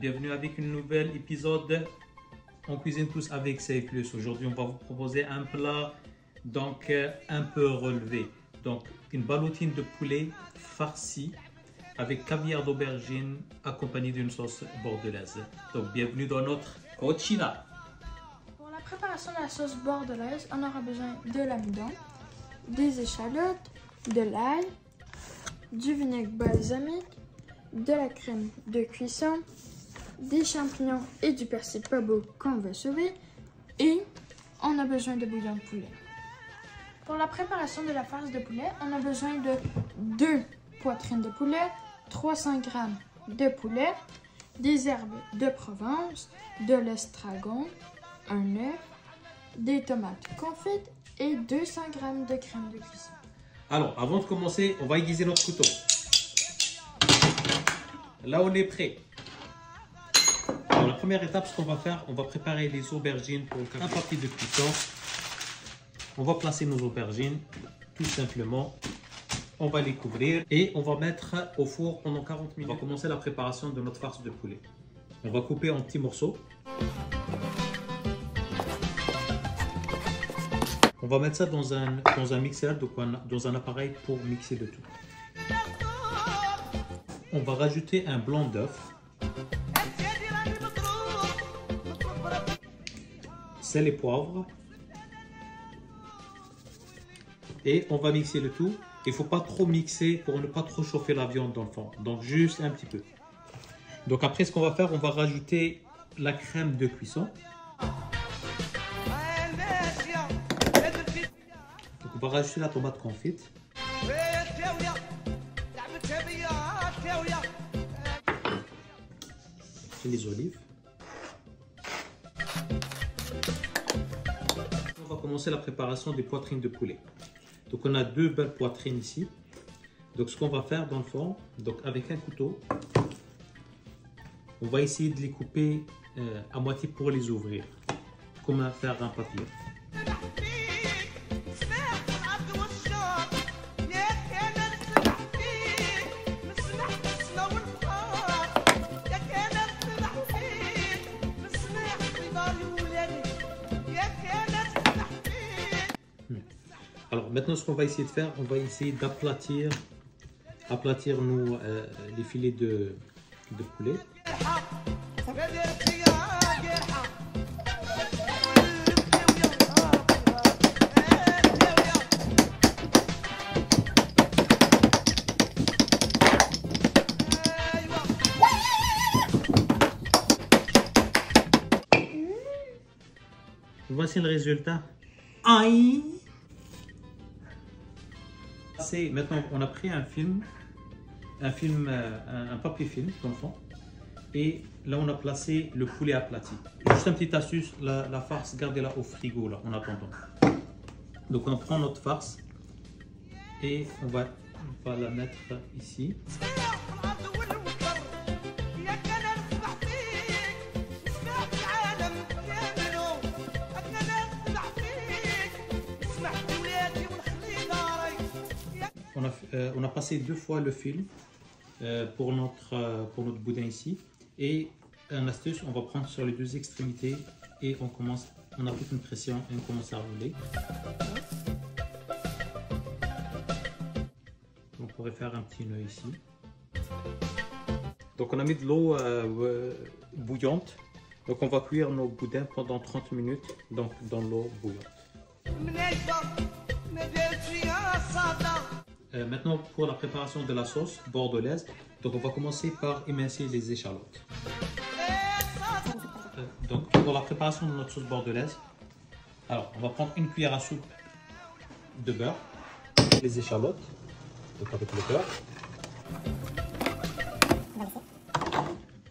bienvenue avec un nouvel épisode On cuisine tous avec Seiklus. Aujourd'hui, on va vous proposer un plat donc un peu relevé. Donc une ballotine de poulet farcie avec caviar d'aubergine accompagnée d'une sauce bordelaise. Donc bienvenue dans notre cucina. Pour la préparation de la sauce bordelaise, on aura besoin de l'amidon, des échalotes, de l'ail, du vinaigre balsamique, de la crème de cuisson, des champignons et du persil pas beau qu'on veut sauver, et on a besoin de bouillon de poulet. Pour la préparation de la farce de poulet, on a besoin de 2 poitrines de poulet, 300 g de poulet, des herbes de Provence, de l'estragon, un œuf, des tomates confites et 200 g de crème de cuisson. Alors, avant de commencer, on va aiguiser notre couteau. Là, on est prêt. Alors, la première étape, ce qu'on va faire, on va préparer les aubergines pour un papier de cuisson. On va placer nos aubergines, tout simplement. On va les couvrir et on va mettre au four pendant 40 minutes. On va commencer la préparation de notre farce de poulet. On va couper en petits morceaux. On va mettre ça dans un mixeur, donc dans un appareil pour mixer le tout. On va rajouter un blanc d'œuf, sel et poivre, et on va mixer le tout. Il ne faut pas trop mixer pour ne pas trop chauffer la viande dans le fond, donc juste un petit peu. Donc après, ce qu'on va faire, on va rajouter la crème de cuisson. Donc on va rajouter la tomate confite. Et les olives. On va commencer la préparation des poitrines de poulet. Donc on a 2 belles poitrines ici. Donc ce qu'on va faire dans le fond, donc avec un couteau, on va essayer de les couper à moitié pour les ouvrir, comme faire un papier. Alors maintenant, ce qu'on va essayer de faire, on va essayer d'aplatir les filets de poulet. Voici le résultat. Aïe! Maintenant, on a pris un papier film dans le fond, et là on a placé le poulet aplati. Juste une petite astuce, la farce, gardez-la au frigo là en attendant. Donc on prend notre farce et on va la mettre ici. On a passé 2 fois le film pour notre boudin ici, et une astuce, on va prendre sur les 2 extrémités et on applique une pression et on commence à rouler. On pourrait faire un petit nœud ici. Donc on a mis de l'eau bouillante, donc on va cuire nos boudins pendant 30 minutes donc dans l'eau bouillante. Maintenant, pour la préparation de la sauce bordelaise, donc on va commencer par émincer les échalotes. Donc pour la préparation de notre sauce bordelaise, alors on va prendre une cuillère à soupe de beurre, les échalotes, donc avec le beurre.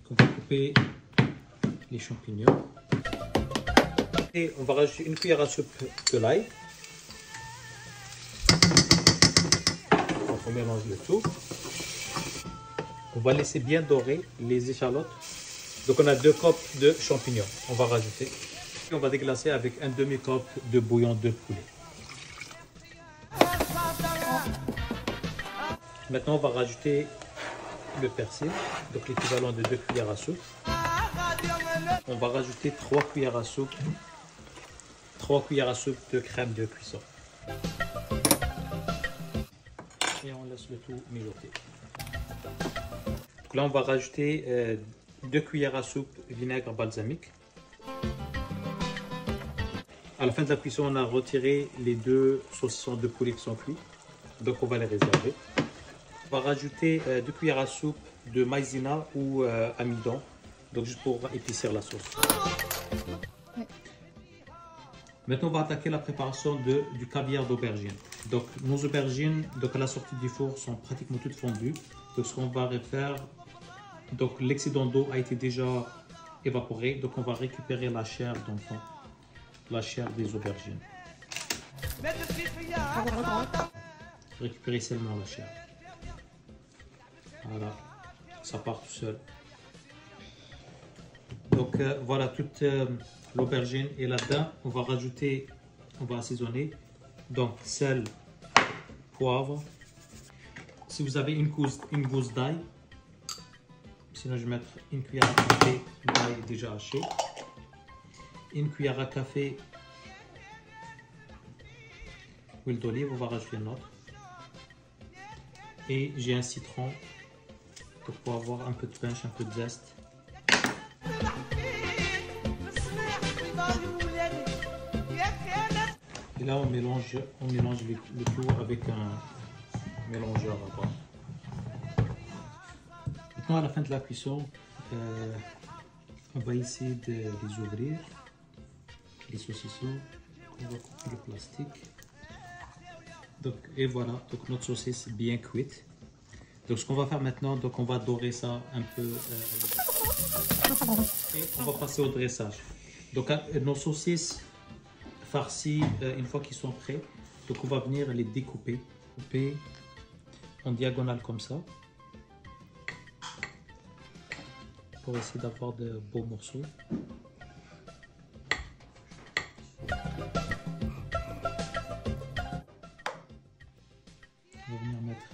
On va couper les champignons et on va rajouter une cuillère à soupe de l'ail. On mélange le tout. On va laisser bien dorer les échalotes. Donc on a 2 copes de champignons. On va rajouter. Et on va déglacer avec un demi-cope de bouillon de poulet. Maintenant on va rajouter le persil, donc l'équivalent de 2 cuillères à soupe. On va rajouter 3 cuillères à soupe de crème de cuisson. Et on laisse le tout mijoter. Donc là, on va rajouter 2 cuillères à soupe vinaigre balsamique. À la fin de la cuisson, on a retiré les 2 saucissons de poulet qui sont cuits. Donc on va les réserver. On va rajouter 2 cuillères à soupe de maïzena ou amidon. Donc juste pour épaissir la sauce. Ouais. Maintenant, on va attaquer la préparation du caviar d'aubergine. Donc nos aubergines, donc à la sortie du four, sont pratiquement toutes fondues. Donc ce qu'on va faire, donc l'excédent d'eau a été déjà évaporé. Donc on va récupérer la chair d'enfant, la chair des aubergines. Récupérer seulement la chair. Voilà, ça part tout seul. Donc voilà, toute l'aubergine est là-dedans. On va rajouter, on va assaisonner. Donc sel, poivre. Si vous avez une gousse d'ail, sinon je vais mettre une cuillère à café d'ail déjà haché. Une cuillère à café huile d'olive, on va rajouter une autre. Et j'ai un citron pour avoir un peu de punch, un peu de zeste. Et là, on mélange le tout avec un mélangeur à bas. Maintenant, à la fin de la cuisson, on va essayer de les ouvrir, les saucissons. On va couper le plastique. Donc, et voilà, donc notre saucisse bien cuite. Donc ce qu'on va faire maintenant, donc on va dorer ça un peu et on va passer au dressage. Donc nos saucisses farcies, une fois qu'ils sont prêts, donc on va venir les découper, couper en diagonale comme ça, pour essayer d'avoir de beaux morceaux. On va venir mettre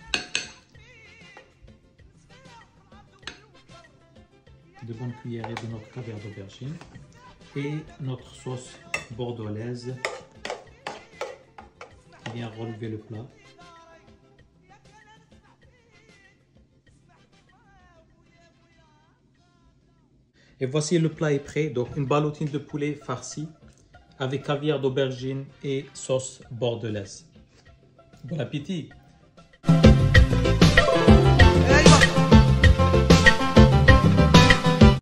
de bonnes cuillerées de notre caviar d'aubergine et notre sauce bordelaise qui vient relever le plat. Et voici le plat est prêt. Donc une ballotine de poulet farcie avec caviar d'aubergine et sauce bordelaise. Bon appétit!